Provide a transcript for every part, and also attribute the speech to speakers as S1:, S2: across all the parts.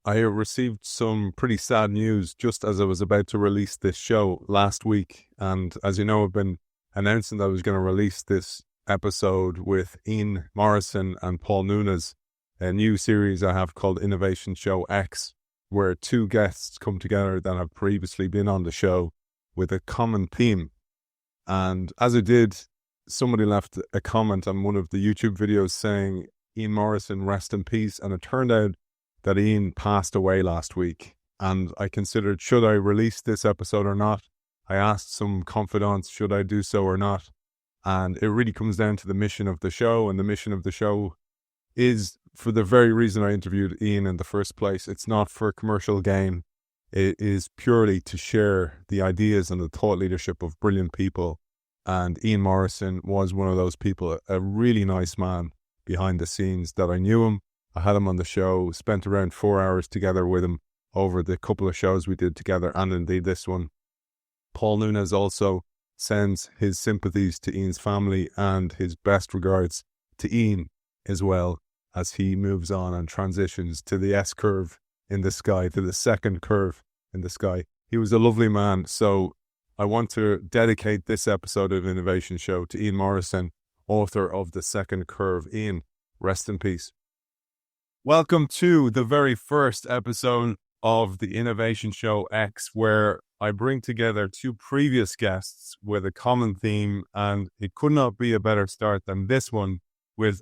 S1: I received some pretty sad news just as I was about to release this show last week. And as you know, I've been announcing that I was going to release this episode with Ian Morrison and Paul Nunez, a new series I have called Innovation Show X, where two guests come together that have previously been on the show with a common theme. And as I did, somebody left a comment on one of the YouTube videos saying, Ian Morrison, rest in peace. And it turned out that Ian passed away last week. And I considered, should I release this episode or not? I asked some confidants, should I do so or not? And it really comes down to the mission of the show. And the mission of the show is for the very reason I interviewed Ian in the first place. It's not for commercial gain. It is purely to share the ideas and the thought leadership of brilliant people. And Ian Morrison was one of those people, a really nice man behind the scenes that I knew him. I had him on the show, spent around 4 hours together with him over the couple of shows we did together, and indeed this one. Paul Nunez also sends his sympathies to Ian's family and his best regards to Ian as well as he moves on and transitions to the S curve in the sky, to the second curve in the sky. He was a lovely man, so I want to dedicate this episode of Innovation Show to Ian Morrison, author of The Second Curve. Ian, rest in peace. Welcome to the very first episode of the Innovation Show X, where I bring together two previous guests with a common theme, and it could not be a better start than this one with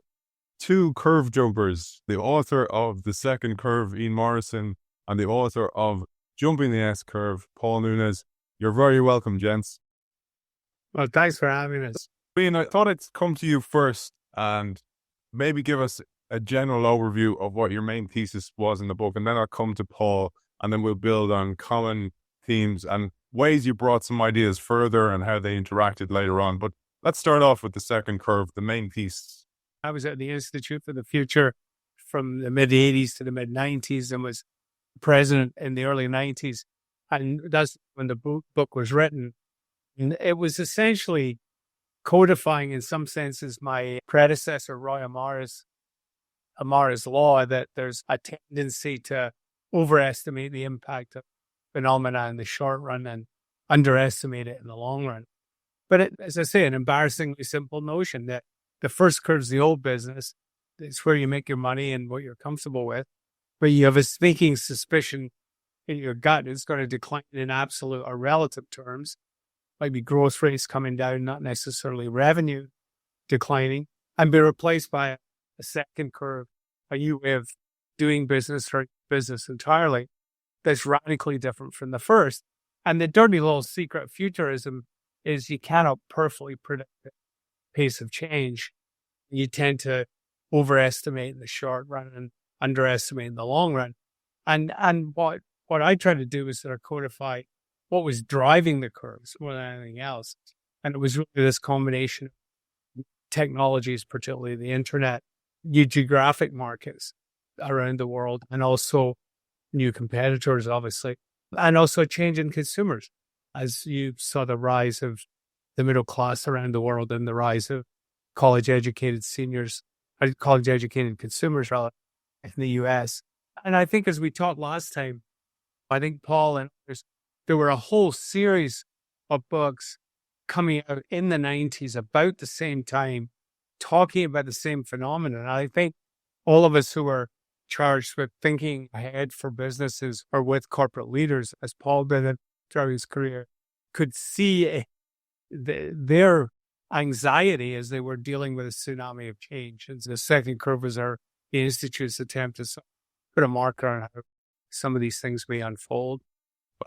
S1: two curve jumpers, the author of The Second Curve, Ian Morrison, and the author of Jumping the S Curve, Paul Nunez. You're very welcome, gents.
S2: Well, thanks for having us.
S1: Ian, I thought I'd come to you first and maybe give us a general overview of what your main thesis was in the book, and then I'll come to Paul, and then we'll build on common themes and ways you brought some ideas further and how they interacted later on. But let's start off with The Second Curve, the main thesis.
S2: I was at the Institute for the Future from the mid-'80s to the mid-'90s and was president in the early '90s. And that's when the book was written. And it was essentially codifying, in some senses, my predecessor, Roy Amara's law, that there's a tendency to overestimate the impact of phenomena in the short run and underestimate it in the long run. But as I say, an embarrassingly simple notion that the first curve's the old business. It's where you make your money and what you're comfortable with. But you have a sneaking suspicion in your gut it's going to decline in absolute or relative terms. Might be growth rates coming down, not necessarily revenue declining, and be replaced by a second curve, a new way of doing business or business entirely that's radically different from the first. And the dirty little secret of futurism is you cannot perfectly predict the pace of change. You tend to overestimate in the short run and underestimate in the long run. And what I try to do is sort of codify what was driving the curves more than anything else. And it was really this combination of technologies, particularly the internet, new geographic markets around the world, and also new competitors, obviously, and also a change in consumers. As you saw the rise of the middle class around the world and the rise of college-educated consumers rather, in the US. And I think as we talked last time, I think Paul and others, there were a whole series of books coming out in the 90s about the same time, talking about the same phenomenon. And I think all of us who are charged with thinking ahead for businesses or with corporate leaders, as Paul did throughout his career, could see their anxiety as they were dealing with a tsunami of change. And the second curve was the Institute's attempt to put a marker on how some of these things may unfold.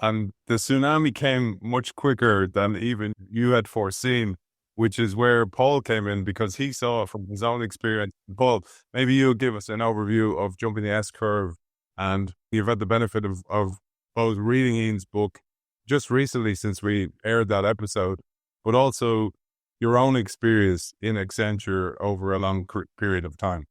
S1: And the tsunami came much quicker than even you had foreseen, which is where Paul came in because he saw from his own experience. Paul, maybe you'll give us an overview of Jumping the S Curve. And you've had the benefit of both reading Ian's book just recently since we aired that episode, but also your own experience in Accenture over a long period of time.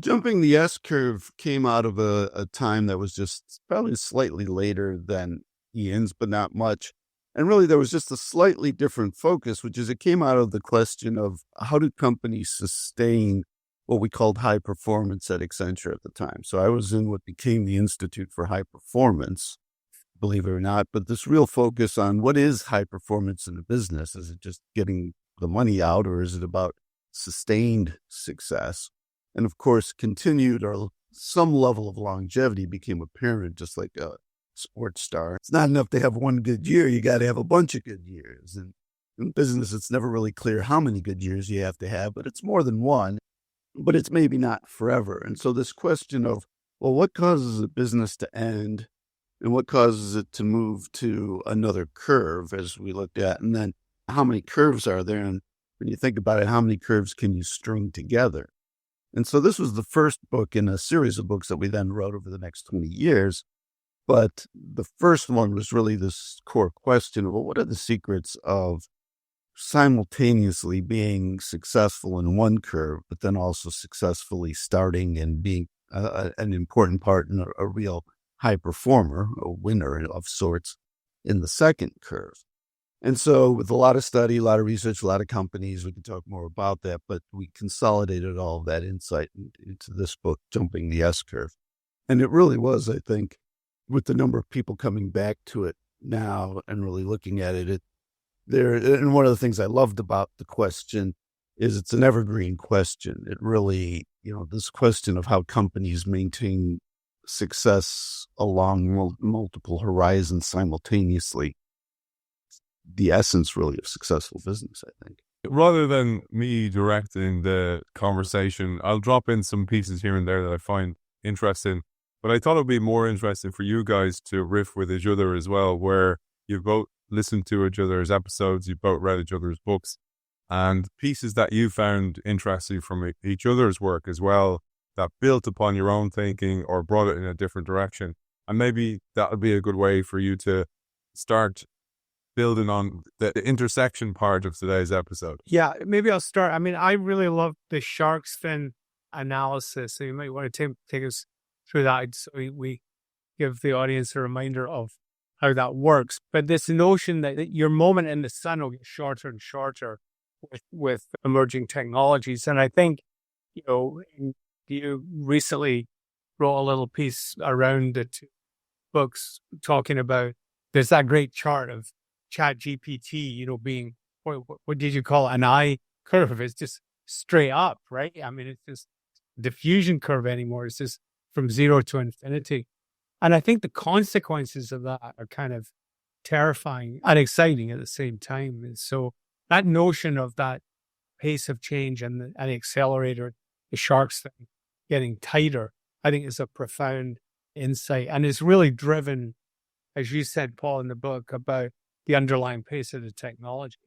S3: Jumping the S Curve came out of a time that was just probably slightly later than Ian's, but not much. And really, there was just a slightly different focus, which is it came out of the question of how do companies sustain what we called high performance at Accenture at the time. So I was in what became the Institute for High Performance, believe it or not, but this real focus on what is high performance in the business. Is it just getting the money out, or is it about sustained success? And of course, continued or some level of longevity became apparent, just like a sports star. It's not enough to have one good year. You got to have a bunch of good years. And in business, it's never really clear how many good years you have to have, but it's more than one, but it's maybe not forever. And so this question of, well, what causes a business to end and what causes it to move to another curve, as we looked at, and then how many curves are there? And when you think about it, how many curves can you string together? And so this was the first book in a series of books that we then wrote over the next 20 years. But the first one was really this core question of, well, what are the secrets of simultaneously being successful in one curve, but then also successfully starting and being an important part and a real high performer, a winner of sorts in the second curve. And so with a lot of study, a lot of research, a lot of companies, we can talk more about that, but we consolidated all of that insight into this book, Jumping the S-Curve. And it really was, I think, with the number of people coming back to it now and really looking at it, and one of the things I loved about the question is it's an evergreen question. It really, this question of how companies maintain success along multiple horizons simultaneously, the essence really of successful business, I think.
S1: Rather than me directing the conversation, I'll drop in some pieces here and there that I find interesting. But I thought it would be more interesting for you guys to riff with each other as well, where you've both listened to each other's episodes, you've both read each other's books, and pieces that you found interesting from each other's work as well, that built upon your own thinking or brought it in a different direction. And maybe that would be a good way for you to start building on the intersection part of today's episode.
S2: Yeah, maybe I'll start. I mean, I really love the shark's fin analysis. So you might want to take us through that so we give the audience a reminder of how that works. But this notion that your moment in the sun will get shorter and shorter with emerging technologies. And I think, you recently wrote a little piece around the two books talking about, there's that great chart of ChatGPT, being, what did you call it? An I curve. It's just straight up, right? I mean, it's just diffusion curve anymore. It's just from 0 to infinity. And I think the consequences of that are kind of terrifying and exciting at the same time. And so that notion of that pace of change and the accelerator, the shark's thing, getting tighter, I think is a profound insight. And it's really driven, as you said, Paul, in the book, about the underlying pace of the technology.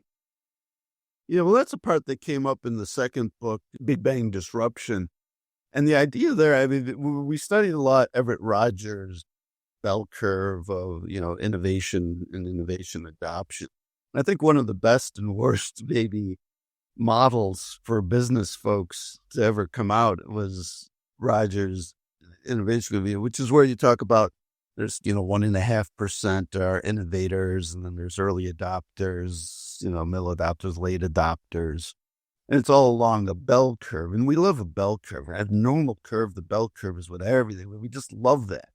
S3: Yeah, well, that's a part that came up in the second book, Big Bang Disruption. And the idea there, I mean, we studied a lot Everett Rogers' bell curve of, innovation and innovation adoption. I think one of the best and worst, maybe, models for business folks to ever come out was Rogers' innovation review, which is where you talk about there's, 1.5% are innovators, and then there's early adopters, middle adopters, late adopters. And it's all along the bell curve. And we love a bell curve. A normal curve, the bell curve is with everything. We just love that.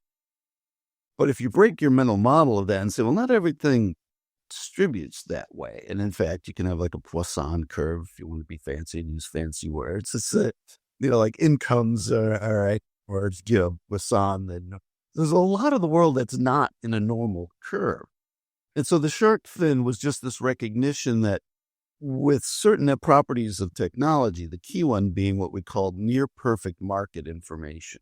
S3: But if you break your mental model of that and say, well, not everything distributes that way. And in fact, you can have like a Poisson curve if you want to be fancy and use fancy words. It's, like incomes are right, or it's, Poisson. Then there's a lot of the world that's not in a normal curve. And so the shark fin was just this recognition that with certain properties of technology, the key one being what we call near perfect market information.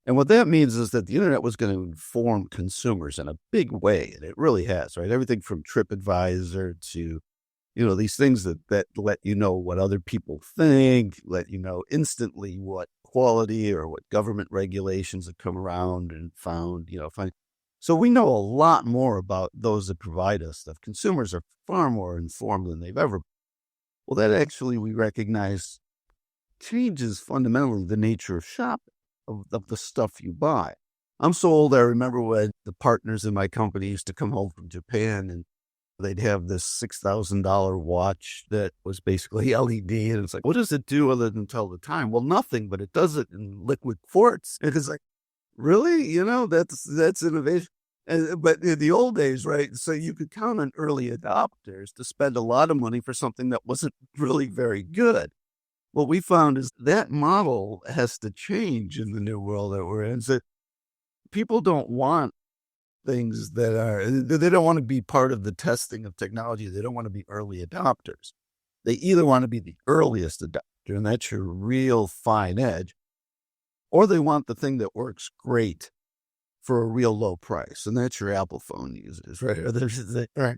S3: And what that means is that the internet was going to inform consumers in a big way, and it really has, right? Everything from TripAdvisor to, these things that let you know what other people think, let you know instantly what quality or what government regulations have come around and found. So we know a lot more about those that provide us stuff. Consumers are far more informed than they've ever been. Well, that actually, we recognize, changes fundamentally the nature of shopping, of the stuff you buy. I'm so old, I remember when the partners in my company used to come home from Japan, and they'd have this $6,000 watch that was basically LED. And it's like, what does it do other than tell the time? Well, nothing, but it does it in liquid quartz. And it's like, really? That's innovation. But in the old days, right? So you could count on early adopters to spend a lot of money for something that wasn't really very good. What we found is that model has to change in the new world that we're in. So people don't want things they don't want to be part of the testing of technology. They don't want to be early adopters. They either want to be the earliest adopter, and that's your real fine edge, or they want the thing that works great for a real low price, and that's your Apple phone users, right?
S2: Right.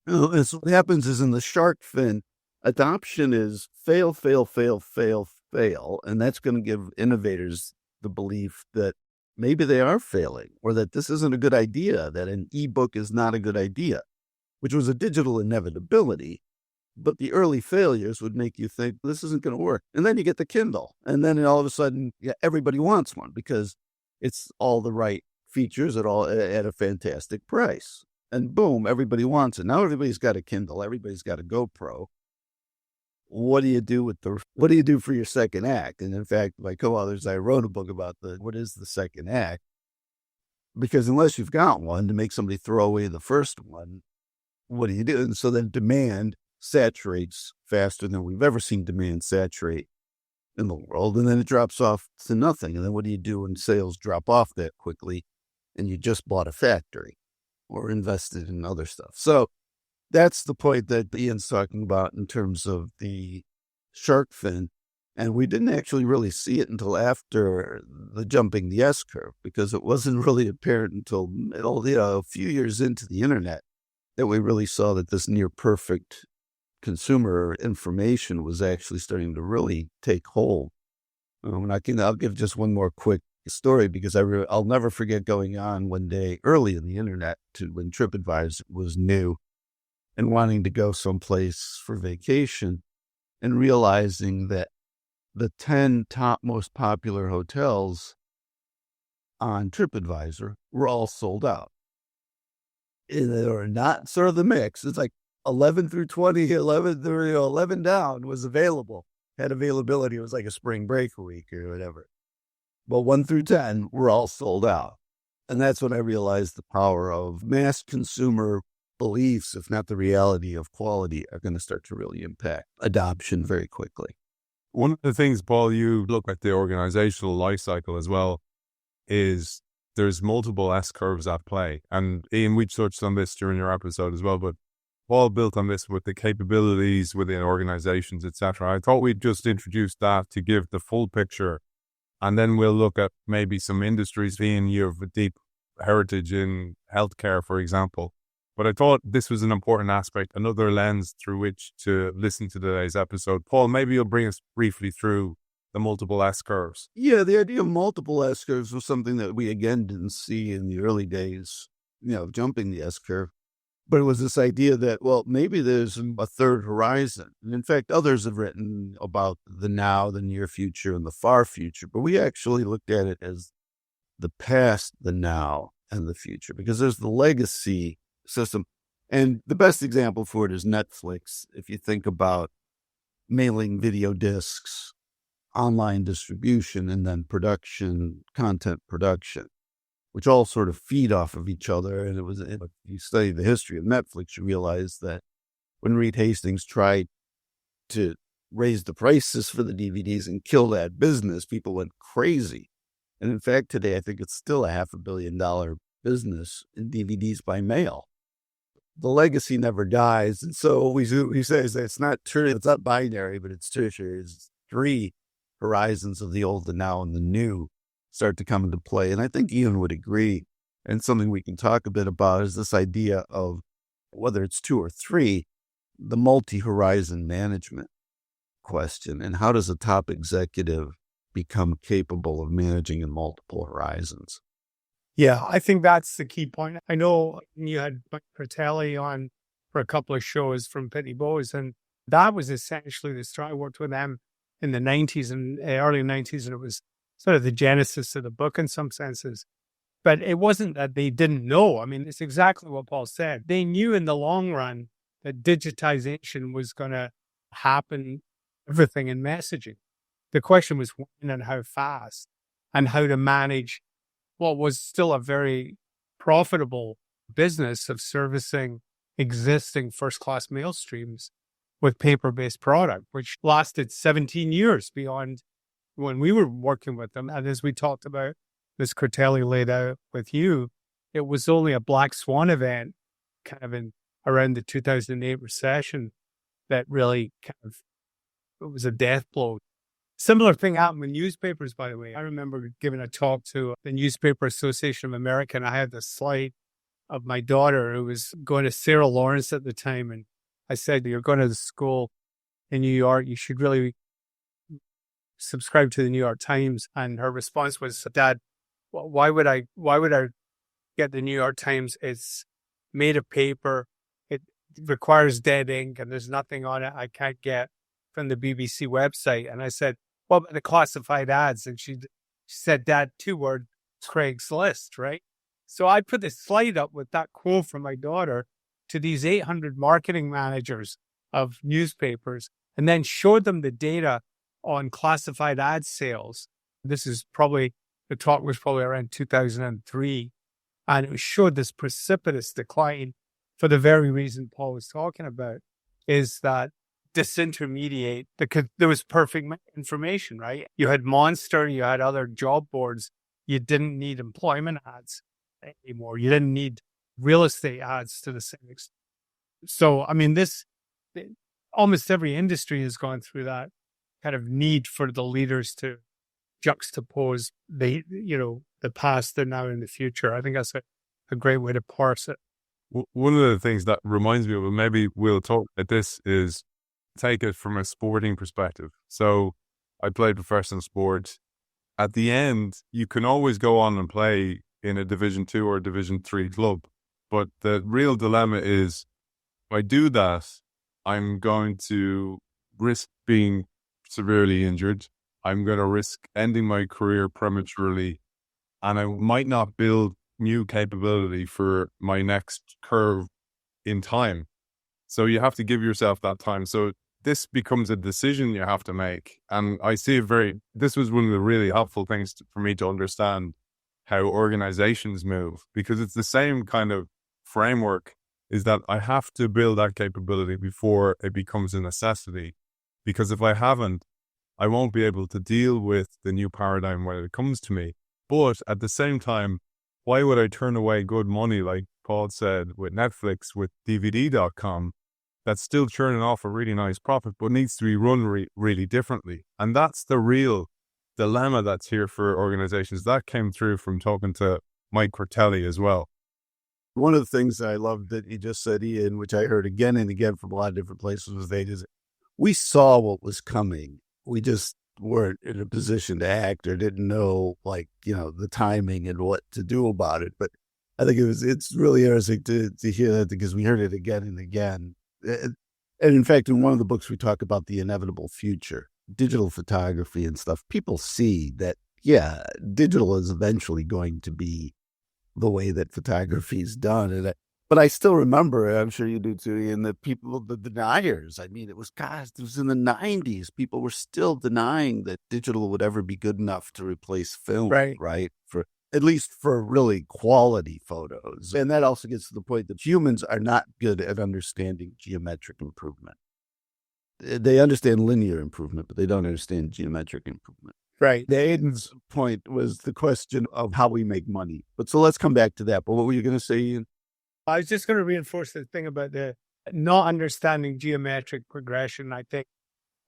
S3: And so what happens is in the shark fin, adoption is fail, fail, fail, fail, fail, and that's going to give innovators the belief that maybe they are failing, or that this isn't a good idea, that an ebook is not a good idea, which was a digital inevitability. But the early failures would make you think this isn't going to work. And then you get the Kindle, and then all of a sudden, everybody wants one because it's all the right features at a fantastic price. And boom, everybody wants it. Now everybody's got a Kindle, everybody's got a GoPro. What do you do for your second act? And in fact, my co-authors, I wrote a book about what is the second act? Because unless you've got one to make somebody throw away the first one, what do you do? And so then demand saturates faster than we've ever seen demand saturate in the world. And then it drops off to nothing. And then what do you do when sales drop off that quickly and you just bought a factory or invested in other stuff? So that's the point that Ian's talking about in terms of the shark fin. And we didn't actually really see it until after the jumping the S curve, because it wasn't really apparent until a few years into the internet that we really saw that this near perfect consumer information was actually starting to really take hold. And I'll give just one more quick story, because I'll never forget going on one day early in the internet when TripAdvisor was new, and wanting to go someplace for vacation and realizing that the 10 top most popular hotels on TripAdvisor were all sold out. And they were not sort of the mix. It's like 11 through 20, 11 down was available, had availability. It was like a spring break week or whatever. But 1 through 10 were all sold out. And that's when I realized the power of mass consumer beliefs, if not the reality of quality, are going to start to really impact adoption very quickly.
S1: One of the things, Paul, you look at the organizational life cycle as well, is there's multiple S curves at play. And Ian, we touched on this during your episode as well, but Paul built on this with the capabilities within organizations, etc. I thought we'd just introduce that to give the full picture. And then we'll look at maybe some industries. Ian, you have a deep heritage in healthcare, for example. But I thought this was an important aspect, another lens through which to listen to today's episode. Paul, maybe you'll bring us briefly through the multiple S curves.
S3: Yeah, the idea of multiple S curves was something that we, again, didn't see in the early days, jumping the S curve. But it was this idea that, well, maybe there's a third horizon. And in fact, others have written about the now, the near future, and the far future. But we actually looked at it as the past, the now, and the future, because there's the legacy system. And the best example for it is Netflix. If you think about mailing video discs, online distribution, and then content production, which all sort of feed off of each other. And if you study the history of Netflix, you realize that when Reed Hastings tried to raise the prices for the DVDs and kill that business, people went crazy. And in fact, today, I think it's still a $500 million business in DVDs by mail. The legacy never dies. And so what we say is that it's not binary, but it's tertiary. It's 3 horizons of the old, the now, and the new start to come into play. And I think Ian would agree. And something we can talk a bit about is this idea of whether it's 2 or 3, the multi-horizon management question. And how does a top executive become capable of managing in multiple horizons?
S2: Yeah, I think that's the key point. I know you had Mike Fratelli on for a couple of shows from Pitney Bowes, and that was essentially the story. I worked with them in the 90s and early 90s, and it was sort of the genesis of the book in some senses. But it wasn't that they didn't know. I mean, it's exactly what Paul said. They knew in the long run that digitization was going to happen, everything in messaging. The question was when and how fast, and how to manage what was still a very profitable business of servicing existing first-class mail streams with paper-based product, which lasted 17 years beyond when we were working with them. And as we talked about, this Critelli laid out with you, it was only a black swan event kind of in around the 2008 recession that really it was a death blow. Similar thing happened with newspapers, by the way. I remember giving a talk to the Newspaper Association of America, and I had the slide of my daughter who was going to Sarah Lawrence at the time. And I said, you're going to the school in New York, you should really subscribe to the New York Times. And her response was, Dad, why would I get the New York Times? It's made of paper. It requires dead ink, and there's nothing on it I can't get from the BBC website. And I said, what about the classified ads? And she said, Dad, 2-word, Craigslist, right? So I put this slide up with that quote from my daughter to these 800 marketing managers of newspapers, and then showed them the data on classified ad sales. This is probably, the talk was probably around 2003. And it showed this precipitous decline for the very reason Paul was talking about, is that disintermediate, there was perfect information, right? You had Monster, you had other job boards. You didn't need employment ads anymore. You didn't need real estate ads to the same extent. So, I mean, almost every industry has gone through that kind of need for the leaders to juxtapose the past, the now, and the future. I think that's a great way to parse it.
S1: One of the things that reminds me of, and maybe we'll talk at this, is take it from a sporting perspective. So I played professional sport. At the end, you can always go on and play in a Division 2 or Division 3 club. But the real dilemma is, if I do that, I'm going to risk being severely injured. I'm going to risk ending my career prematurely, and I might not build new capability for my next curve in time. So you have to give yourself that time. So this becomes a decision you have to make. And I see this was one of the really helpful things for me to understand how organizations move, because it's the same kind of framework, is that I have to build that capability before it becomes a necessity. Because if I haven't, I won't be able to deal with the new paradigm when it comes to me. But at the same time, why would I turn away good money, like Paul said, with Netflix, with DVD.com, that's still churning off a really nice profit, but needs to be run really differently? And that's the real dilemma that's here for organizations. That came through from talking to Mike Critelli as well.
S3: One of the things I loved that you just said, Ian, which I heard again and again from a lot of different places, was we saw what was coming. We just weren't in a position to act or didn't know, the timing and what to do about it. But I think it's really interesting to hear that, because we heard it again and again. And in fact, in one of the books, we talk about the inevitable future, digital photography and stuff. People see that, digital is eventually going to be the way that photography is done. But I still remember, I'm sure you do too, Ian, the deniers. I mean, it was in the 90s. People were still denying that digital would ever be good enough to replace film, right? At least for really quality photos. And that also gets to the point that humans are not good at understanding geometric improvement. They understand linear improvement, but they don't understand geometric improvement.
S2: Right.
S3: Aidan's point was the question of how we make money. But so let's come back to that. But what were you going to say, Ian?
S2: I was just going to reinforce the thing about the not understanding geometric progression. I think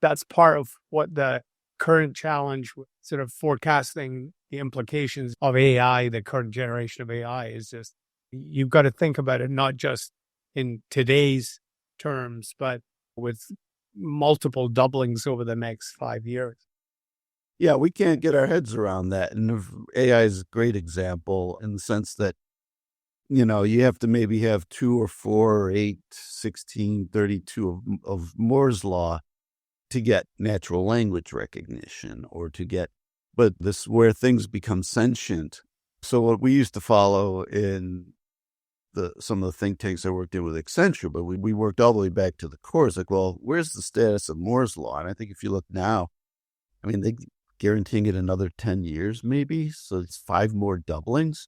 S2: that's part of what the current challenge with sort of forecasting the implications of AI, the current generation of AI, is just, you've got to think about it not just in today's terms, but with multiple doublings over the next 5 years.
S3: Yeah, we can't get our heads around that. And AI is a great example in the sense that, you have to maybe have 2 or 4 or 8, 16, 32 of Moore's law to get natural language recognition, or to get, but this where things become sentient So what we used to follow in some of the think tanks I worked in with Accenture, but we worked all the way back to the core. It's like, well, where's the status of Moore's Law? And I think if you look now, I mean, they guaranteeing it another 10 years, maybe. So it's 5 more doublings.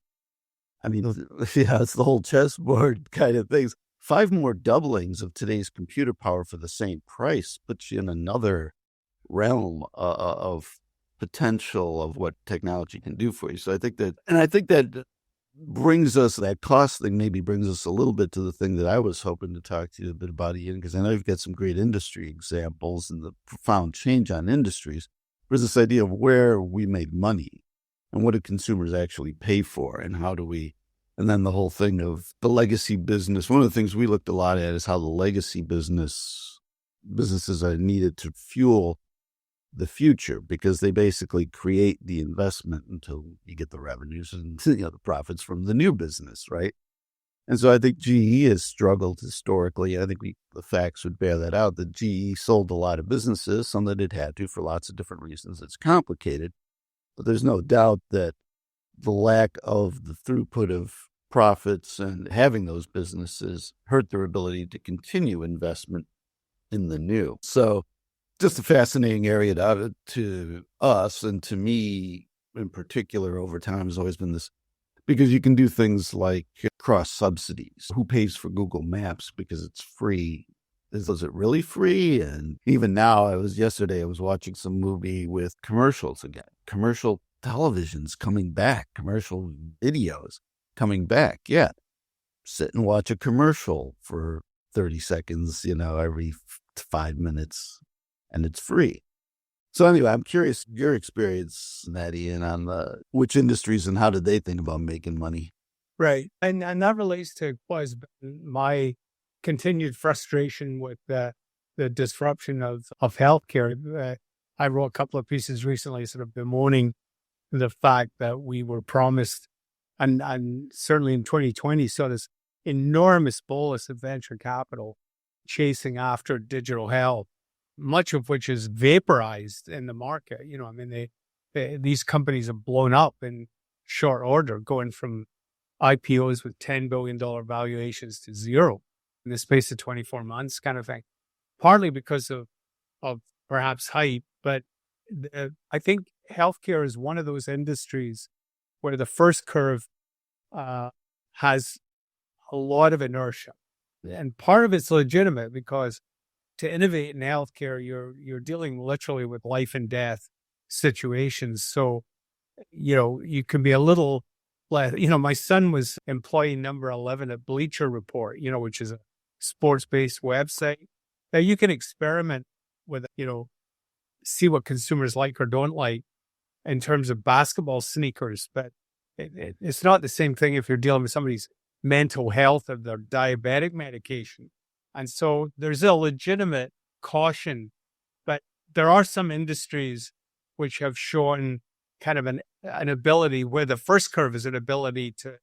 S3: I mean, yeah, it's the whole chessboard kind of things. 5 more doublings of today's computer power for the same price puts you in another realm of potential of what technology can do for you. So I think that brings us, that cost thing maybe brings us a little bit to the thing that I was hoping to talk to you a bit about, Ian, because I know you've got some great industry examples and the profound change on industries. There's this idea of where we make money and what do consumers actually pay for and how do we, and then the whole thing of the legacy business. One of the things we looked a lot at is how the legacy businesses are needed to fuel the future, because they basically create the investment until you get the revenues and the profits from the new business, right? And so I think GE has struggled historically. I think the facts would bear that out, that GE sold a lot of businesses, some that it had to for lots of different reasons. It's complicated, but there's no doubt that the lack of the throughput of profits and having those businesses hurt their ability to continue investment in the new. So just a fascinating area to us and to me in particular over time has always been this, because you can do things like cross subsidies. Who pays for Google Maps because it's free? Is it really free? And even now, yesterday I was watching some movie with commercials again, commercial television's coming back, commercial videos coming back. Yeah. Sit and watch a commercial for 30 seconds, every 5 minutes. And it's free. So anyway, I'm curious your experience, Ian, on which industries and how did they think about making money?
S2: Right. And that relates to was my continued frustration with the disruption of healthcare. I wrote a couple of pieces recently sort of bemoaning the fact that we were promised, and certainly in 2020 saw this enormous bolus of venture capital chasing after digital health, much of which is vaporized in the market. These companies have blown up in short order, going from IPOs with $10 billion valuations to zero in the space of 24 months kind of thing, partly because of perhaps hype. But I think healthcare is one of those industries where the first curve has a lot of inertia. And part of it's legitimate because to innovate in healthcare, you're dealing literally with life and death situations. So, you can be a little less, my son was employee number 11 at Bleacher Report, which is a sports-based website. Now you can experiment with, see what consumers like or don't like in terms of basketball sneakers, but it's not the same thing if you're dealing with somebody's mental health or their diabetic medication. And so there's a legitimate caution, but there are some industries which have shown kind of an ability where the first curve is an ability to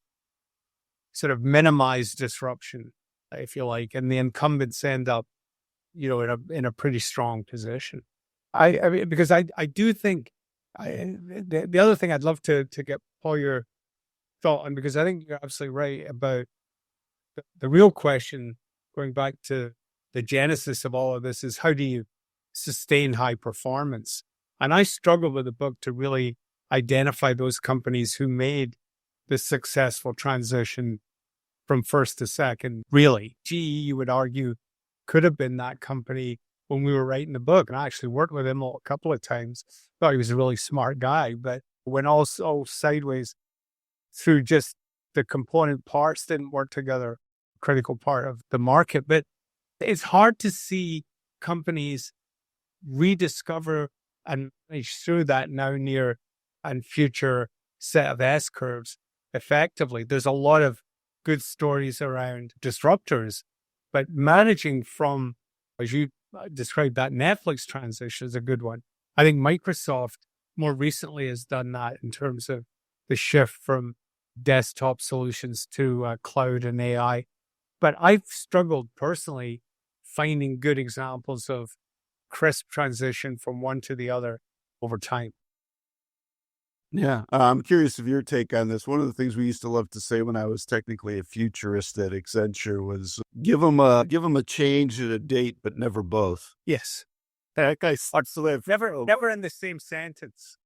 S2: sort of minimize disruption, if you like, and the incumbents end up, in a pretty strong position. I mean, because I do think the other thing I'd love to get Paul your thought on, because I think you're absolutely right about the real question, going back to the genesis of all of this, is how do you sustain high performance? And I struggle with the book to really identify those companies who made the successful transition from first to second. Really, GE, you would argue, could have been that company when we were writing the book. And I actually worked with him a couple of times. Thought he was a really smart guy, but went all sideways through just the component parts didn't work together, critical part of the market. But it's hard to see companies rediscover and manage through that now near and future set of S curves effectively. There's a lot of good stories around disruptors, but managing from, as you described, that Netflix transition is a good one. I think Microsoft more recently has done that in terms of the shift from desktop solutions to cloud and AI. But I've struggled personally finding good examples of crisp transition from one to the other over time.
S3: Yeah, I'm curious of your take on this. One of the things we used to love to say when I was technically a futurist at Accenture was give them a change and a date, but never both.
S2: Yes. That guy sucks to live. Never in the same sentence.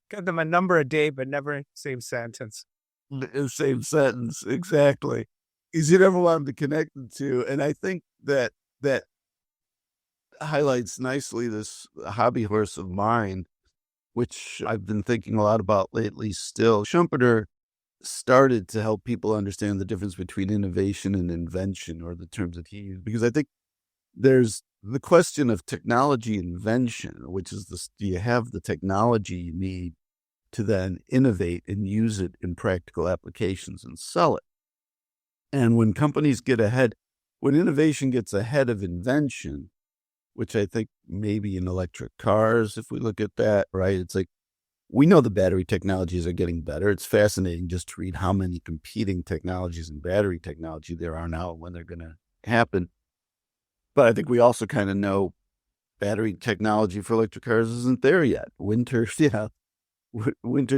S2: Give them a number a day, but never in the same sentence.
S3: The same sentence, exactly. Because you never want them to connect the two. And I think that highlights nicely this hobby horse of mine, which I've been thinking a lot about lately still. Schumpeter started to help people understand the difference between innovation and invention, or the terms that he used, because I think there's the question of technology invention, which is this: do you have the technology you need to then innovate and use it in practical applications and sell it? And when companies get ahead, when innovation gets ahead of invention, which I think maybe in electric cars, if we look at that, right? It's like, we know the battery technologies are getting better. It's fascinating just to read how many competing technologies in battery technology there are now and when they're going to happen. But I think we also kind of know battery technology for electric cars isn't there yet. Winter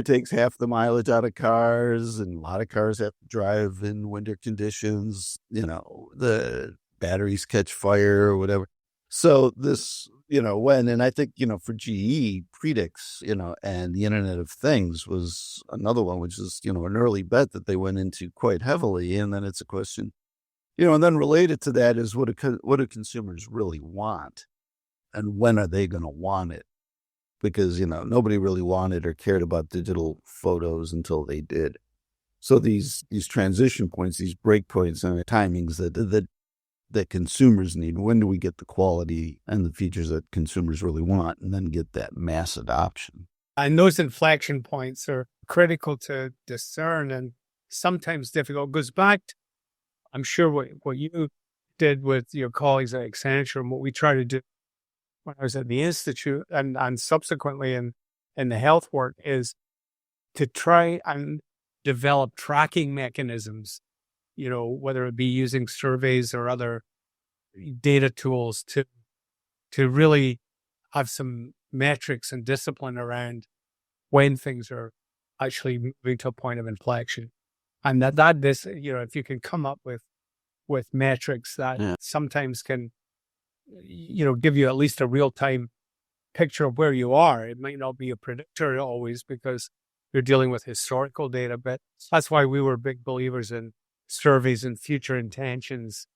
S3: takes half the mileage out of cars, and a lot of cars have to drive in winter conditions. The batteries catch fire or whatever. So this, and I think, for GE, Predix, and the Internet of Things was another one, which is, an early bet that they went into quite heavily. And then it's a question, and then related to that is what do consumers really want, and when are they going to want it? Because, nobody really wanted or cared about digital photos until they did. So these transition points, these break points and the timings that consumers need. When do we get the quality and the features that consumers really want, and then get that mass adoption?
S2: And those inflection points are critical to discern and sometimes difficult. It goes back to, I'm sure, what you did with your colleagues at Accenture, and what we try to do when I was at the Institute and subsequently in the health work, is to try and develop tracking mechanisms, whether it be using surveys or other data tools to really have some metrics and discipline around when things are actually moving to a point of inflection. And if you can come up with metrics that sometimes can, give you at least a real-time picture of where you are. It might not be a predictor always because you're dealing with historical data, but that's why we were big believers in surveys and future intentions,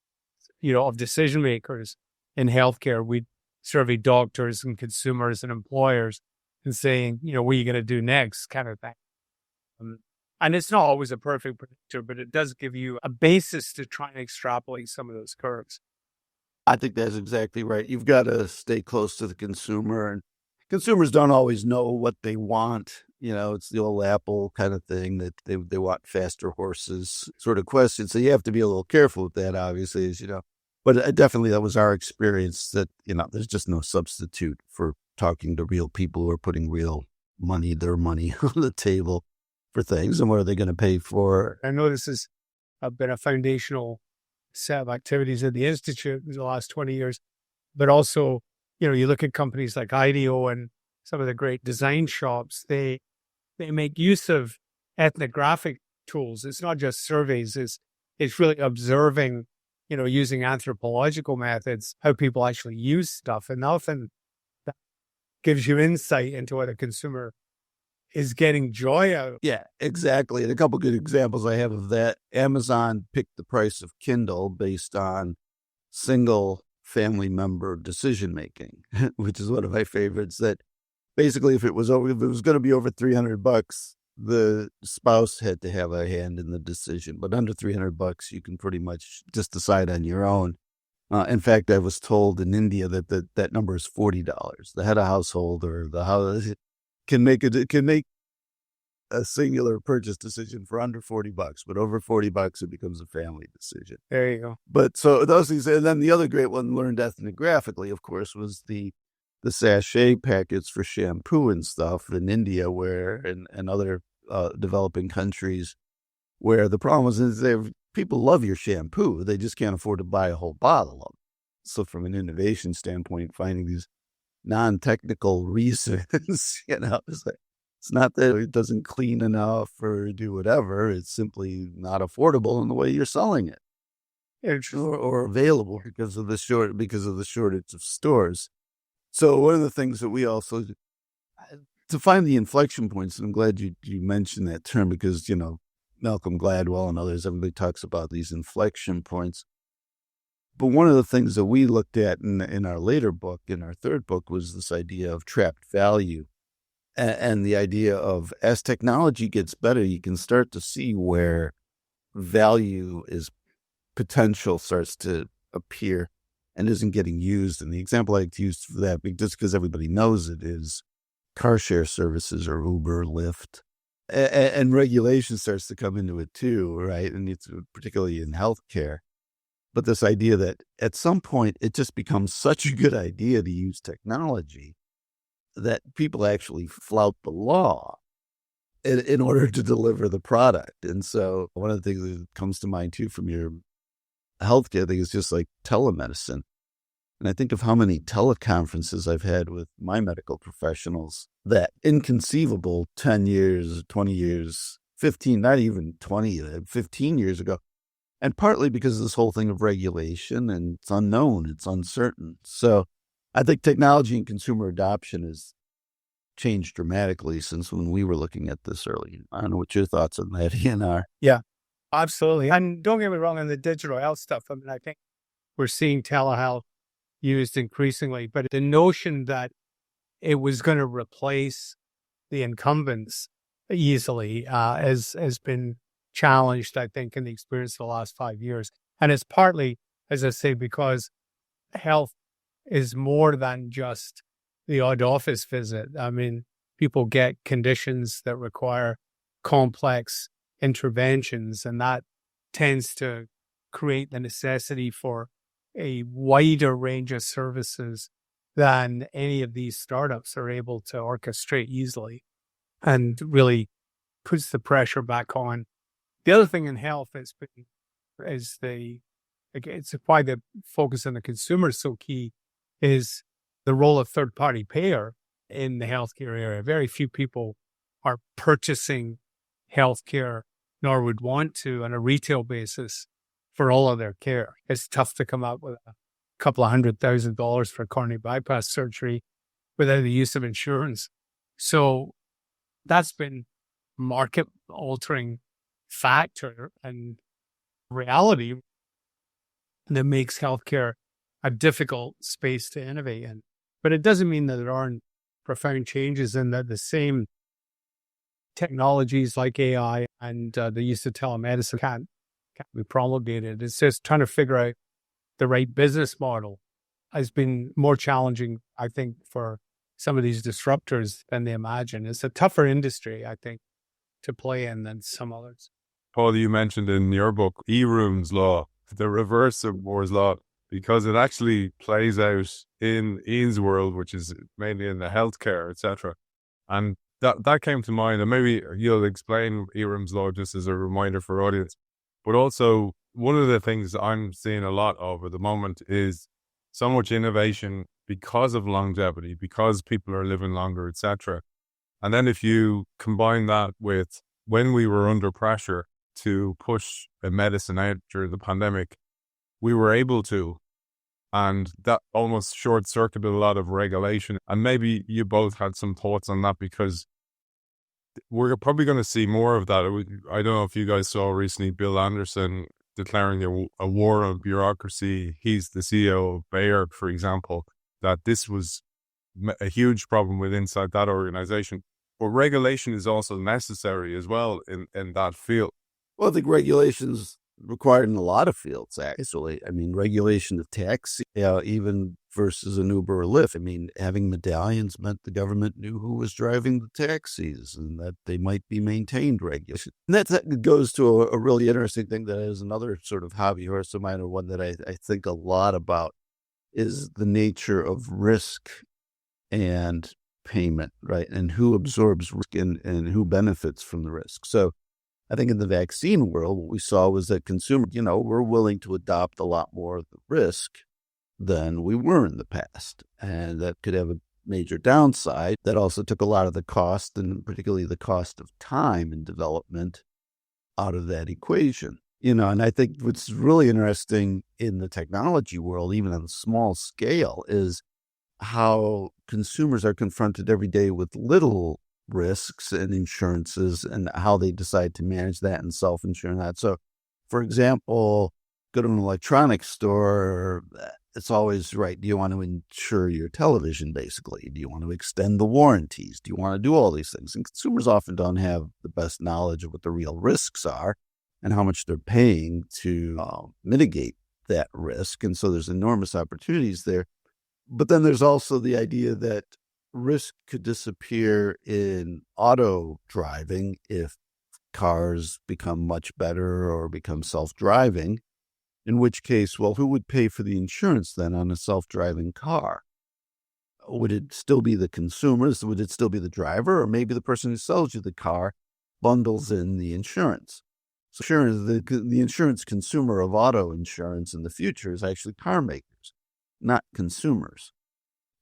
S2: of decision makers in healthcare. We'd survey doctors and consumers and employers and saying, what are you going to do next, kind of thing. And it's not always a perfect predictor, but it does give you a basis to try and extrapolate some of those curves.
S3: I think that's exactly right. You've got to stay close to the consumer, and consumers don't always know what they want. It's the old Apple kind of thing that they want faster horses sort of question. So you have to be a little careful with that, obviously, as you know. But definitely that was our experience, that, there's just no substitute for talking to real people who are putting their money on the table for things, and what are they going to pay for.
S2: I know this has been a foundational set of activities at the Institute in the last 20 years, but also, you look at companies like IDEO and some of the great design shops, they make use of ethnographic tools. It's not just surveys, it's really observing, using anthropological methods, how people actually use stuff. And often that gives you insight into what a consumer is getting joy out of.
S3: Yeah, exactly. And a couple good examples I have of that. Amazon picked the price of Kindle based on single family member decision making, which is one of my favorites. That basically, if it was going to be over $300, the spouse had to have a hand in the decision. But under $300, you can pretty much just decide on your own. In fact, I was told in India that number is $40. The head of household or the house can make a singular purchase decision for under $40, but over $40, it becomes a family decision.
S2: There you go.
S3: But so those things, and then the other great one learned ethnographically, of course, was the sachet packets for shampoo and stuff in India, and other developing countries, where the problem is people love your shampoo, they just can't afford to buy a whole bottle of it. So from an innovation standpoint, finding these non-technical reasons, it's like, It's not that it doesn't clean enough or do whatever. It's simply not affordable in the way you're selling it, or available because of the shortage of stores. So one of the things that we also, to find the inflection points, and I'm glad you mentioned that term because, Malcolm Gladwell and others, everybody talks about these inflection points. But one of the things that we looked at in our later book, in our third book, was this idea of trapped value. And the idea of, as technology gets better, you can start to see where value is potential starts to appear and isn't getting used. And the example I like to use for that, just because everybody knows it, is car share services or Uber, Lyft. And regulation starts to come into it too, right? And it's particularly in healthcare. But this idea that at some point it just becomes such a good idea to use technology that people actually flout the law in order to deliver the product. And so one of the things that comes to mind too from your healthcare thing is just like telemedicine. And I think of how many teleconferences I've had with my medical professionals that inconceivable 10 years, 20 years, 15, not even 20, 15 years ago. And partly because of this whole thing of regulation, and it's unknown, it's uncertain. So I think technology and consumer adoption has changed dramatically since when we were looking at this early. I don't know what your thoughts on that, Ian, are.
S2: Yeah, absolutely. And don't get me wrong on the digital health stuff. I mean, I think we're seeing telehealth used increasingly, but the notion that it was going to replace the incumbents easily has been challenged, I think, in the experience of the last 5 years. And it's partly, as I say, because health is more than just the odd office visit. I mean, people get conditions that require complex interventions, and that tends to create the necessity for a wider range of services than any of these startups are able to orchestrate easily, and really puts the pressure back on. The other thing in health it's why the focus on the consumer is so key, is the role of third-party payer in the healthcare area. Very few people are purchasing healthcare, nor would want to, on a retail basis for all of their care. It's tough to come up with a couple of $100,000 for coronary bypass surgery without the use of insurance. So that's been market-altering factor and reality that makes healthcare a difficult space to innovate in. But it doesn't mean that there aren't profound changes and that the same technologies like AI and the use of telemedicine can't be promulgated. It's just trying to figure out the right business model has been more challenging, I think, for some of these disruptors than they imagine. It's a tougher industry, I think, to play in than some others.
S1: Paul, you mentioned in your book, Eroom's Law, the reverse of Moore's Law, because it actually plays out in Ian's world, which is mainly in the healthcare, etc. And that came to mind, and maybe you'll explain Eroom's Law just as a reminder for audience. But also, one of the things I'm seeing a lot of at the moment is so much innovation because of longevity, because people are living longer, etc. And then if you combine that with when we were under pressure to push a medicine out during the pandemic, we were able to, and that almost short-circuited a lot of regulation. And maybe you both had some thoughts on that, because we're probably going to see more of that. I don't know if you guys saw recently Bill Anderson declaring a war on bureaucracy. He's the CEO of Bayer, for example, that this was a huge problem inside that organization. But regulation is also necessary as well in that field.
S3: Well, I think regulation's required in a lot of fields, actually. I mean, regulation of taxi, even versus an Uber or Lyft. I mean, having medallions meant the government knew who was driving the taxis and that they might be maintained regulation. And that goes to a really interesting thing that is another sort of hobby horse of mine, or one that I think a lot about, is the nature of risk and payment, right? And who absorbs risk and who benefits from the risk. So I think in the vaccine world, what we saw was that consumers, were willing to adopt a lot more of the risk than we were in the past. And that could have major downside. That also took a lot of the cost, and particularly the cost of time in development, out of that equation. And I think what's really interesting in the technology world, even on a small scale, is how consumers are confronted every day with little risks and insurances and how they decide to manage that and self-insure that. So, for example, go to an electronics store, it's always right. Do you want to insure your television, basically? Do you want to extend the warranties? Do you want to do all these things? And consumers often don't have the best knowledge of what the real risks are and how much they're paying to mitigate that risk. And so there's enormous opportunities there. But then there's also the idea that risk could disappear in auto driving if cars become much better or become self-driving, in which case, well, who would pay for the insurance then on a self-driving car? Would it still be the consumers? Would it still be the driver? Or maybe the person who sells you the car bundles in the insurance? So sure, the insurance consumer of auto insurance in the future is actually car makers, not consumers.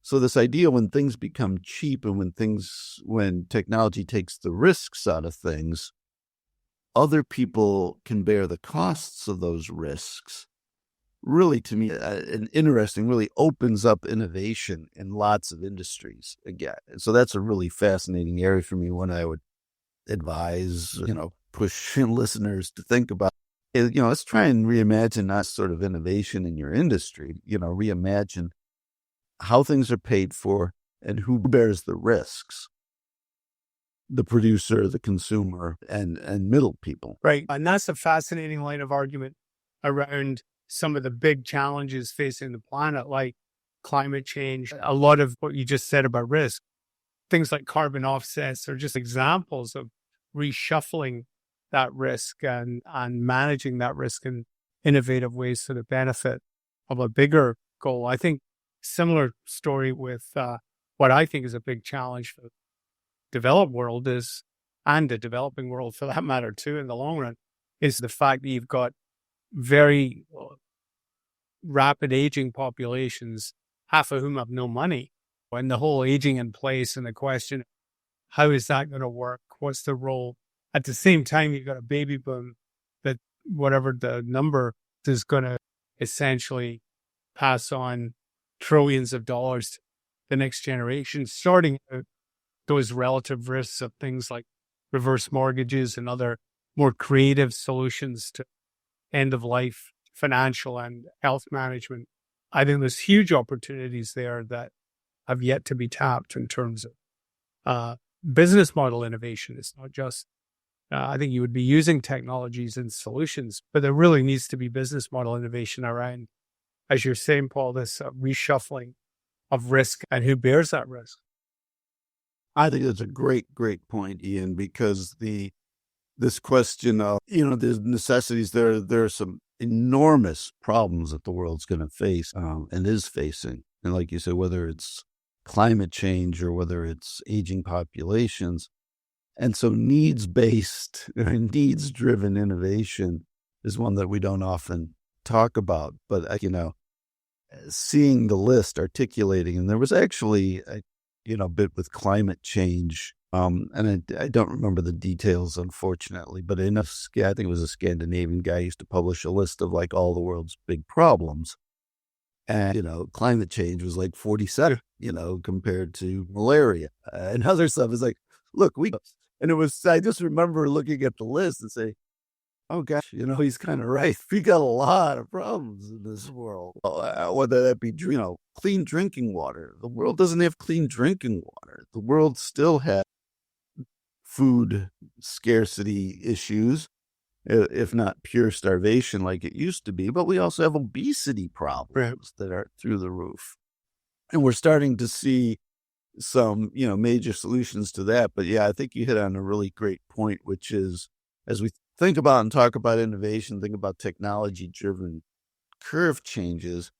S3: So this idea when things become cheap and when technology takes the risks out of things, other people can bear the costs of those risks. Really, to me, an interesting, really opens up innovation in lots of industries again. And so that's a really fascinating area for me when I would advise, push listeners to think about, let's try and reimagine that sort of innovation in your industry, reimagine how things are paid for and who bears the risks. The producer, the consumer, and middle people.
S2: Right. And that's a fascinating line of argument around some of the big challenges facing the planet, like climate change. A lot of what you just said about risk, things like carbon offsets are just examples of reshuffling that risk and managing that risk in innovative ways for the benefit of a bigger goal. I think similar story with what I think is a big challenge for the developed world is, and the developing world for that matter too in the long run, is the fact that you've got very rapid aging populations, half of whom have no money. And the whole aging in place and the question, how is that going to work? What's the role? At the same time, you've got a baby boom that whatever the number is going to essentially pass on trillions of dollars to the next generation, starting out those relative risks of things like reverse mortgages and other more creative solutions to end-of-life financial and health management. I think there's huge opportunities there that have yet to be tapped in terms of business model innovation. It's not just, I think you would be using technologies and solutions, but there really needs to be business model innovation around, as you're saying, Paul, this reshuffling of risk and who bears that risk.
S3: I think that's a great point, Ian, because this question of, there's necessities, there are some enormous problems that the world's going to face and is facing. And like you said, whether it's climate change or whether it's aging populations. And so needs-based, needs-driven innovation is one that we don't often talk about. But, seeing the list, articulating, and there was actually a bit with climate change. And I don't remember the details, unfortunately, but I think it was a Scandinavian guy who used to publish a list of like all the world's big problems. And, climate change was like 47, compared to malaria and other stuff. It's like, look, I just remember looking at the list and say, oh gosh, he's kind of right. We got a lot of problems in this world. Whether that be, clean drinking water. The world doesn't have clean drinking water. The world still has food scarcity issues, if not pure starvation like it used to be. But we also have obesity problems that are through the roof. And we're starting to see some, major solutions to that. But yeah, I think you hit on a really great point, which is, as we think about and talk about innovation, think about technology-driven curve changes,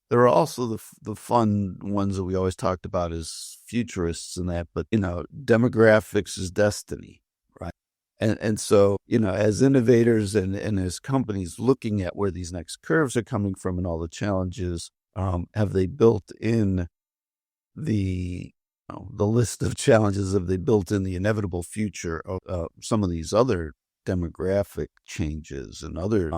S3: there are also the fun ones that we always talked about as futurists and that, but, demographics is destiny, right? And so, as innovators and as companies looking at where these next curves are coming from and all the challenges, have they built in the the list of challenges have they built in the inevitable future of some of these other demographic changes and other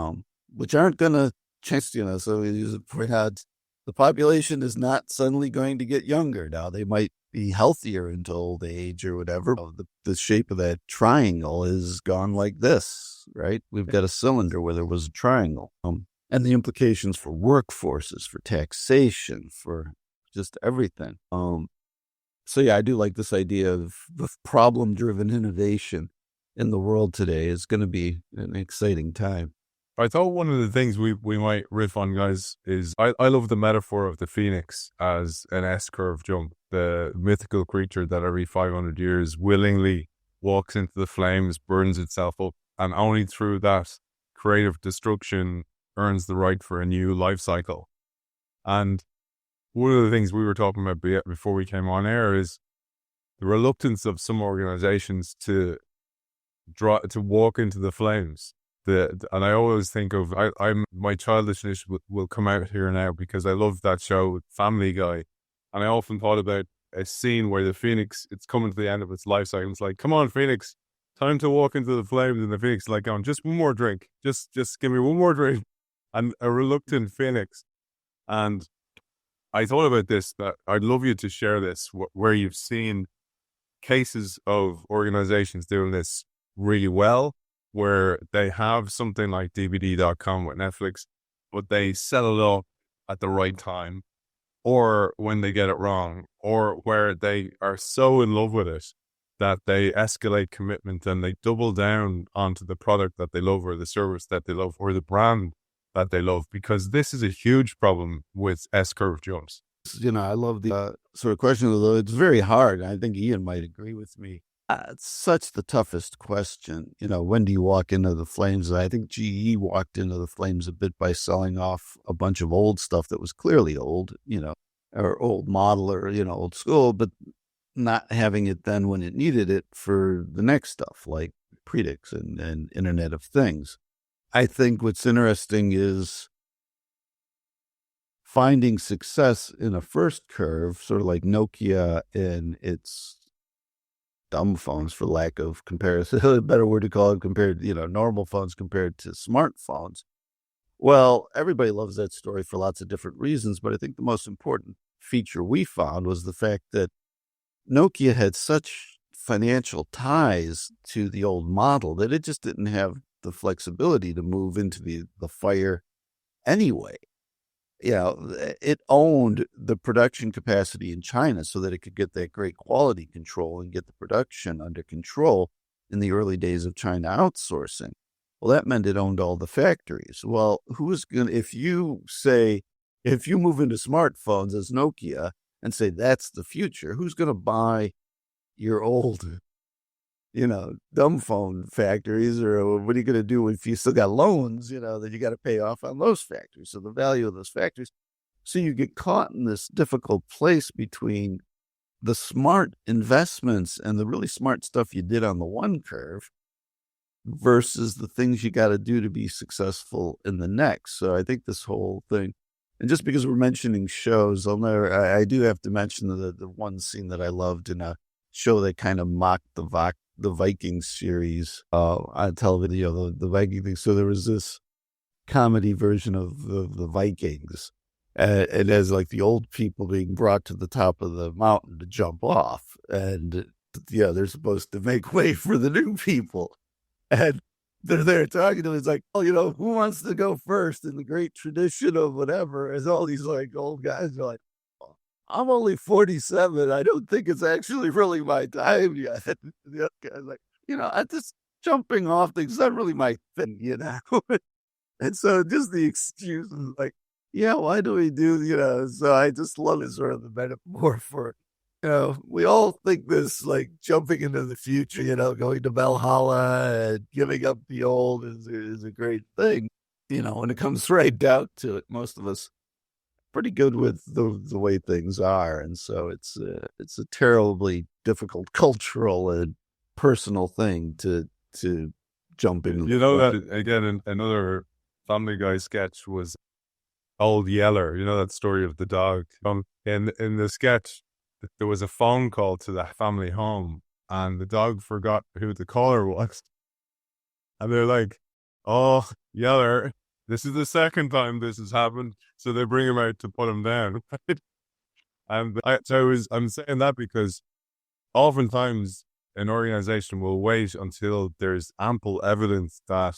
S3: which aren't going to change. So we use it point out the population is not suddenly going to get younger. Now they might be healthier into old age or whatever. The shape of that triangle is gone like this, right? We've got a cylinder where there was a triangle. And the implications for workforces, for taxation, for just everything. So yeah, I do like this idea of problem-driven innovation in the world today is going to be an exciting time.
S1: I thought one of the things we might riff on, guys, is I love the metaphor of the phoenix as an S-curve jump, the mythical creature that every 500 years willingly walks into the flames, burns itself up, and only through that creative destruction earns the right for a new life cycle. And one of the things we were talking about before we came on air is the reluctance of some organizations to walk into the flames. And I always think of my childishness will come out here now because I love that show, Family Guy, and I often thought about a scene where the phoenix, it's coming to the end of its life cycle. It's like, come on, phoenix, time to walk into the flames, and the phoenix is like, going, just one more drink, just give me one more drink, and a reluctant phoenix. And I thought about this, that I'd love you to share this, where you've seen cases of organizations doing this really well, where they have something like DVD.com with Netflix, but they sell it up at the right time, or when they get it wrong, or where they are so in love with it that they escalate commitment and they double down onto the product that they love or the service that they love or the brand that they love, because this is a huge problem with S-curve jumps.
S3: I love the sort of question, although it's very hard. I think Ian might agree with me. It's such the toughest question. When do you walk into the flames? I think GE walked into the flames a bit by selling off a bunch of old stuff that was clearly old, or old model or, old school, but not having it then when it needed it for the next stuff like Predix and Internet of Things. I think what's interesting is finding success in a first curve, sort of like Nokia in its dumb phones, for lack of comparison, a better word to call it, compared, normal phones compared to smartphones. Well, everybody loves that story for lots of different reasons, but I think the most important feature we found was the fact that Nokia had such financial ties to the old model that it just didn't have the flexibility to move into the fire anyway. It owned the production capacity in China so that it could get that great quality control and get the production under control in the early days of China outsourcing. Well, that meant it owned all the factories. Well, if you move into smartphones as Nokia and say that's the future, who's going to buy your old, dumb phone factories? Or what are you going to do if you still got loans, that you got to pay off on those factories? So the value of those factories. So you get caught in this difficult place between the smart investments and the really smart stuff you did on the one curve versus the things you got to do to be successful in the next. So I think this whole thing, and just because we're mentioning shows, I do have to mention the one scene that I loved in a show that kind of mocked the Vikings series on television, the Viking thing. So there was this comedy version of the Vikings, and it has like the old people being brought to the top of the mountain to jump off, and they're supposed to make way for the new people, and they're there talking to him. It's like, who wants to go first in the great tradition of whatever? As all these like old guys are like, I'm only 47. I don't think it's actually really my time yet. The other guy's like, I'm just jumping off things. Not really my thing, And so just the excuse is like, why do we do, so I just love it, sort of the metaphor for, we all think this like jumping into the future, going to Valhalla and giving up the old is a great thing. When it comes right down to it, most of us pretty good with the way things are, and so it's a terribly difficult cultural and personal thing to jump in.
S1: That again, another Family Guy sketch was Old Yeller. That story of the dog. In the sketch, there was a phone call to the family home, and the dog forgot who the caller was. And they're like, "Oh, Yeller, this is the second time this has happened." So they bring him out to put him down. And I'm saying that because oftentimes an organization will wait until there's ample evidence that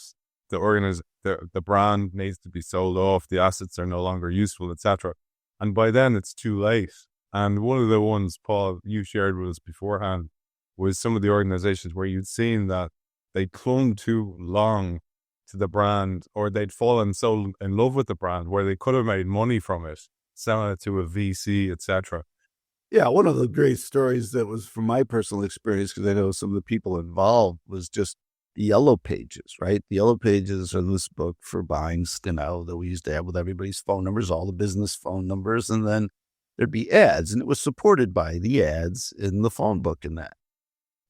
S1: the brand needs to be sold off, the assets are no longer useful, etc. And by then it's too late. And one of the ones, Paul, you shared with us beforehand was some of the organizations where you'd seen that they clung too long to the brand, or they'd fallen so in love with the brand where they could have made money from it, selling it to a VC, etc.
S3: Yeah, one of the great stories that was from my personal experience, because I know some of the people involved, was just the Yellow Pages, right? The Yellow Pages are this book for buying, that we used to have with everybody's phone numbers, all the business phone numbers, and then there'd be ads, and it was supported by the ads in the phone book and that.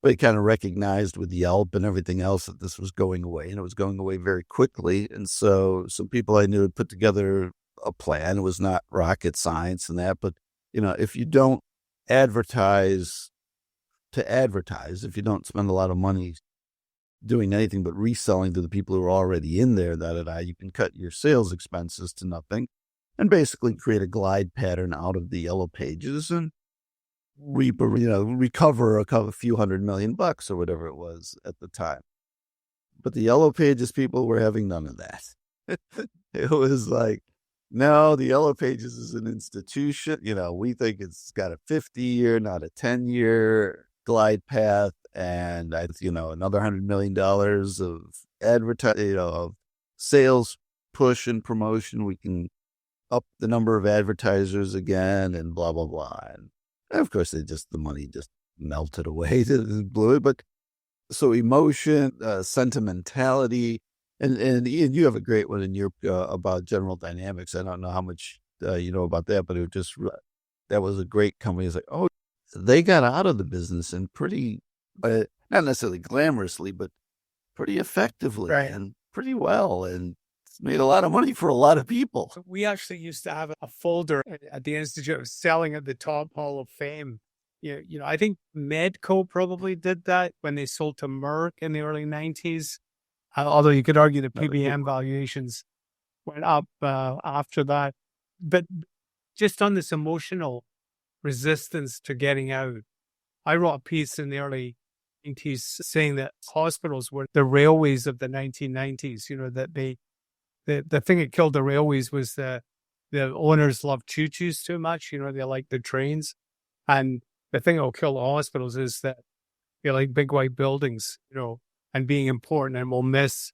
S3: But it kind of recognized with Yelp and everything else that this was going away, and it was going away very quickly. And so some people I knew had put together a plan. It was not rocket science and that, but, if you don't advertise, if you don't spend a lot of money doing anything but reselling to the people who are already in there, you can cut your sales expenses to nothing and basically create a glide pattern out of the Yellow Pages and recover a few $100 million or whatever it was at the time. But the Yellow Pages people were having none of that. It was like, no, the Yellow Pages is an institution. We think it's got a 50-year, not a 10-year glide path, and another $100 million of advertising, of sales push and promotion. We can up the number of advertisers again, and blah blah blah. And of course, the money just melted away, blew it. But so emotion, sentimentality. And Ian, you have a great one in your about General Dynamics. I don't know how much you know about that, but that was a great company. It's like, oh, they got out of the business and pretty, not necessarily glamorously, but pretty effectively,
S2: Right.
S3: And pretty well, and it's made a lot of money for a lot of people.
S2: So we actually used to have a folder at the Institute of selling at the top Hall of Fame. I think Medco probably did that when they sold to Merck in the early 90s. Although you could argue the PBM valuations went up after that. But just on this emotional resistance to getting out, I wrote a piece in the early 90s saying that hospitals were the railways of the 1990s, that the thing that killed the railways was the owners loved choo-choos too much, they like the trains. And the thing that will kill the hospitals is that they like big white buildings, and being important, and we'll miss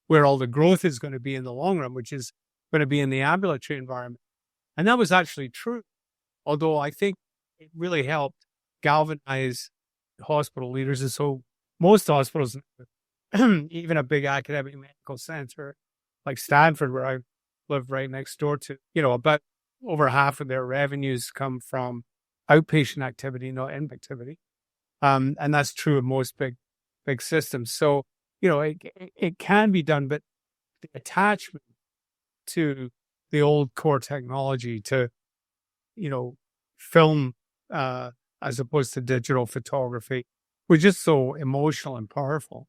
S2: where all the growth is going to be in the long run, which is going to be in the ambulatory environment. And that was actually true, although I think it really helped galvanize hospital leaders. And so most hospitals, even a big academic medical center like Stanford, where I live right next door to, about over half of their revenues come from outpatient activity, not inpatient activity. And that's true of most big systems. So, it can be done, but the attachment to the old core technology, to, film as opposed to digital photography, was just so emotional and powerful,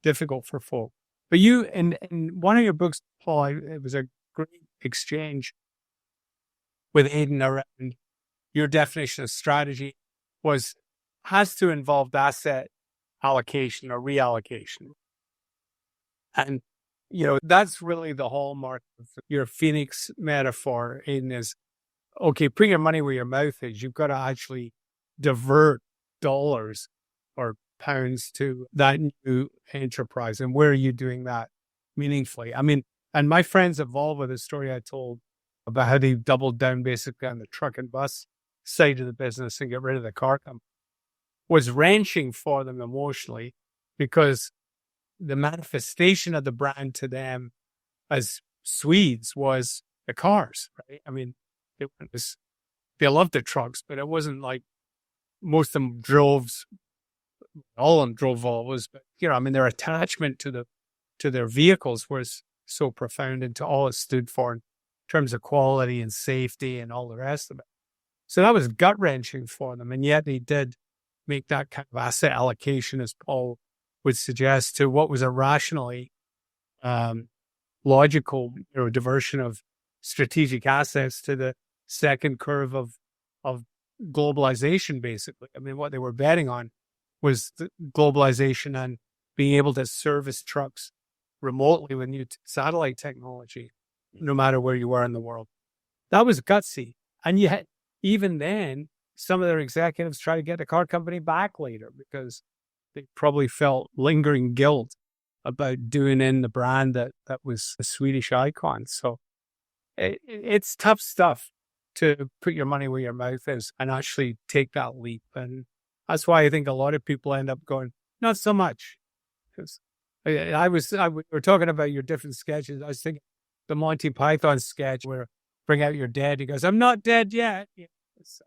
S2: difficult for folk. But you, in one of your books, Paul, it was a great exchange with Aidan around your definition of strategy has to involve asset allocation or reallocation. And, that's really the hallmark of your Phoenix metaphor, Aidan, is, okay, bring your money where your mouth is. You've got to actually divert dollars or pounds to that new enterprise. And where are you doing that meaningfully? I mean, and my friends involved with the story I told about how they doubled down basically on the truck and bus side of the business and get rid of the car company was wrenching for them emotionally, because the manifestation of the brand to them as Swedes was the cars, right? I mean, they loved the trucks, but it wasn't like most of them all of them drove Volvos, but their attachment to their vehicles was so profound, and to all it stood for in terms of quality and safety and all the rest of it. So that was gut-wrenching for them. And yet they did make that kind of asset allocation, as Paul would suggest, to what was a rationally logical diversion of strategic assets to the second curve of globalization, basically. I mean, what they were betting on was the globalization and being able to service trucks remotely with new satellite technology, no matter where you were in the world. That was gutsy. And yet, even then, some of their executives tried to get the car company back later because they probably felt lingering guilt about doing in the brand that was a Swedish icon. So it's tough stuff to put your money where your mouth is and actually take that leap. And that's why I think a lot of people end up going, not so much. Because we were talking about your different sketches. I was thinking the Monty Python sketch where bring out your dead. He goes, I'm not dead yet. Yeah, it's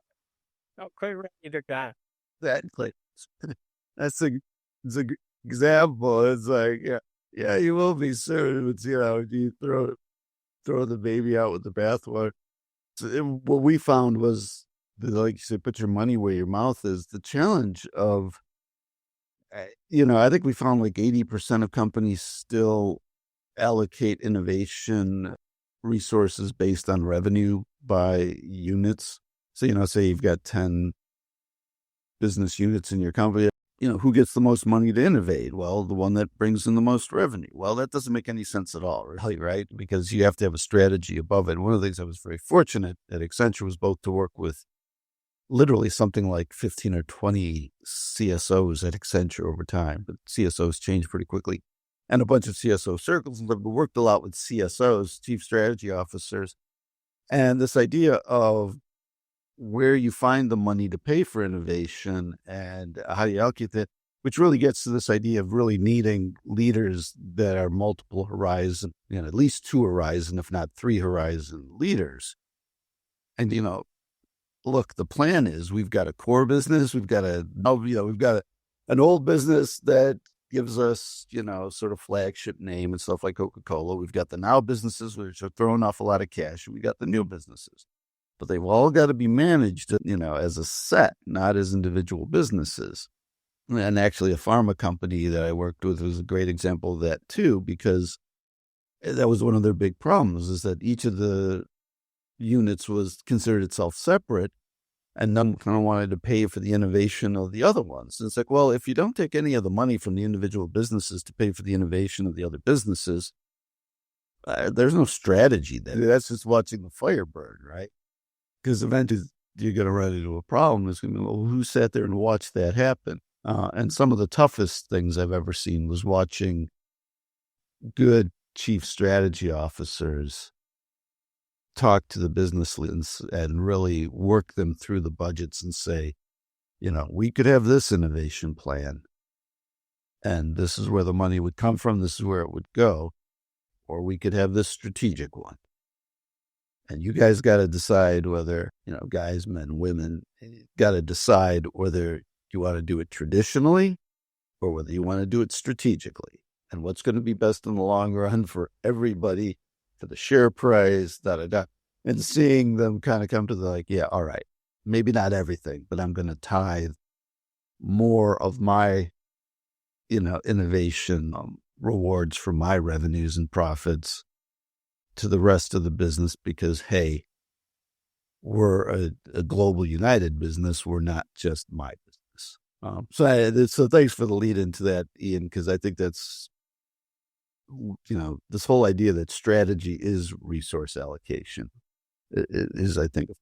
S2: not quite ready to die.
S3: Exactly. That's a example. It's like, yeah, you will be soon. It's, you throw the baby out with the bathwater. So what we found was, like you said, put your money where your mouth is. The challenge of, I think we found like 80% of companies still allocate innovation resources based on revenue by units. So, say you've got 10 business units in your company, who gets the most money to innovate? Well, the one that brings in the most revenue. Well, that doesn't make any sense at all, really, right? Because you have to have a strategy above it. One of the things I was very fortunate at Accenture was both to work with literally something like 15 or 20 CSOs at Accenture over time. But CSOs change pretty quickly. And a bunch of CSO circles. And we worked a lot with CSOs, chief strategy officers. And this idea of where you find the money to pay for innovation and how you allocate that, which really gets to this idea of really needing leaders that are multiple horizon, at least 2 horizon, if not 3 horizon leaders. And, look, the plan is we've got a core business. We've got an old business that gives us, sort of flagship name and stuff like Coca-Cola. We've got the now businesses, which are throwing off a lot of cash. And we got the new businesses. But they've all got to be managed, as a set, not as individual businesses. And actually, a pharma company that I worked with was a great example of that, too, because that was one of their big problems, is that each of the units was considered itself separate, and none kind of wanted to pay for the innovation of the other ones. And it's like, well, if you don't take any of the money from the individual businesses to pay for the innovation of the other businesses, there's no strategy there. That's just watching the fire burn, right? Because eventually you're going to run into a problem. It's going to be, well, who sat there and watched that happen? And some of the toughest things I've ever seen was watching good chief strategy officers talk to the business leaders and really work them through the budgets and say, we could have this innovation plan, and this is where the money would come from. This is where it would go. Or we could have this strategic one. And you guys got to decide whether, guys, men, women, got to decide whether you want to do it traditionally or whether you want to do it strategically, and what's going to be best in the long run for everybody, for the share price, and seeing them kind of come to the all right, maybe not everything, but I'm going to tithe more of my, innovation rewards for my revenues and profits to the rest of the business because, hey, we're a global united business. We're not just my business. So thanks for the lead into that, Ian, because I think that's, this whole idea that strategy is resource allocation is, I think, a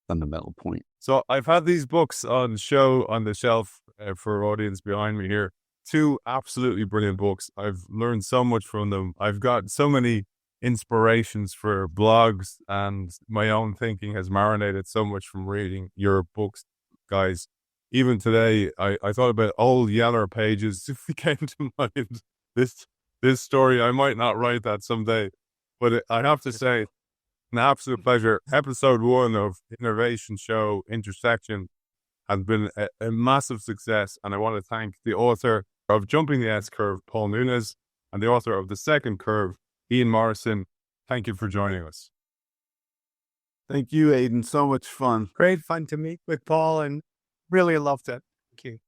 S3: fundamental point.
S1: So I've had these books on the shelf for our audience behind me here. 2 absolutely brilliant books. I've learned so much from them. I've got so many inspirations for blogs, and my own thinking has marinated so much from reading your books, guys. Even today, I thought about old Yeller pages. It came to mind this story. I might not write that someday, but I have to say, an absolute pleasure. Episode 1 of Innovation Show Intersection has been a massive success, and I want to thank the author of Jumping the S-Curve, Paul Nunez, and the author of The Second Curve, Ian Morrison. Thank you for joining us.
S3: Thank you, Aidan. So much fun.
S2: Great fun to meet with Paul and really loved it. Thank you.